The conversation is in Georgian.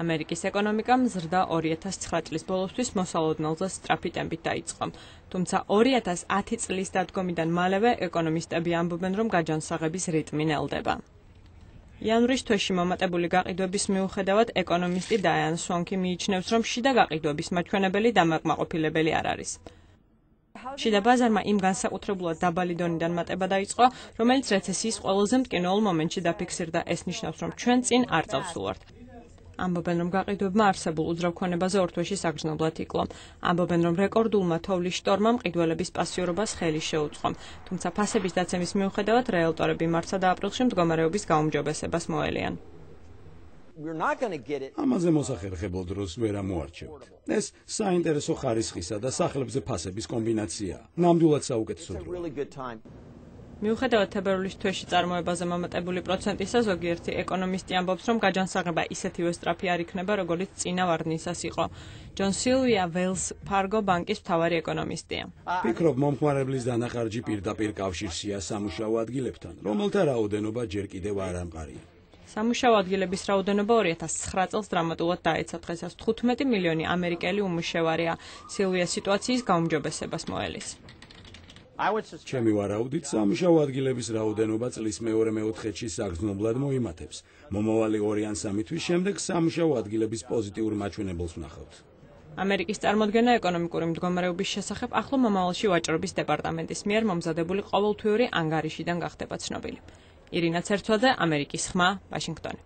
ამერიკის ეკონომიკა მზრდა 2009 წლის ბოლოსთვის მოსალოდნელზე სწრაფი ტემპით დაიწყო. თუმცა 2010 წლის დადგომიდან მალევე ეკონომისტები ამბობენ, რომ გაჯანსაღების რიტმი ნელდება. იანვრის თვეში მომატებული გაყიდვების მიუხედავად ეკონომისტი დაიან სვონკი მიიჩნევს, რომ შიდა გაყიდვების მაჩვენებელი დამაკმაყოფილებელი არ არის. შიდა ბაზარმა იმ განსაკუთრებულად დაბალი დონიდან მატება დაიწყო, რომელიც რეცესიის ყველაზე მტკივნეულ მომენტში დაფიქსირდა. ეს ნიშნავს, რომ ჩვენ წინ არ წავსულვართ. ამბობენ, რომ გაყიდვებმა არსებულ უძრავ-ქონებაზე ორ თვეში საგრძნობლად იკლო. ამბობენ, რომ რეკორდულმა თოვლის შტორმამ ყიდველების პასიურობას ხელი შეუწყო. თუმცა ფასების დაცემის მიუხედავად რეალტორები მარტსა და აპრილში მდგომარეობის გაუმჯობესებას მოელიან. ამაზე მოსახერხებელ დროს ვერ ამოარჩევთ. ეს საინტერესო ხარისხისა და სახლებზე ფასების კომბინაციაა. ნამდვილად საუკეთესო დროა. მიუხედავად თებერვლის თვეში წარმოებაზე მომატებული პროცენტისა, ზოგიერთი ეკონომისტი ამბობს, რომ გაჯანსაღება ისეთივე სწრაფი არ იქნება, როგორც წინა ვარდნისას იყო. ჯონ სილვია ველს ფარგო ბანკის მთავარი ეკონომისტია. ვფიქრობ, მომხმარებლის დანახარჯი პირდაპირ კავშირშია სამუშაო ადგილებთან, რომელთა რაოდენობა ჯერ კიდევ არ ამყარია. სამუშაო ადგილების რაოდენობა 2009 წელს დრამატულად დაეცა. დღესაც 15 მილიონი ამერიკელი უმუშევარია. სილვია სიტუაციის გაუმჯობესებას მოელის. ჩემი ვარაუდით, სამუშაო ადგილების რაოდენობა წლის მეორე მეოთხედში საგრძნობლად მოიმატებს. მომავალი 2 ან 3 თვის შემდეგ სამუშაო ადგილების პოზიტიურ მაჩვენებელს ვნახავთ. ამერიკის წარმოდგენა ეკონომიკური მდგომარეობის შესახებ ახლო მომავალში ვაჭრობის დეპარტამენტის მიერ მომზადებული ყოველთვიური ანგარიშიდან გახდება ცნობილი. ირინა ცერცვაძე, ამერიკის ხმა, ვაშინგტონი.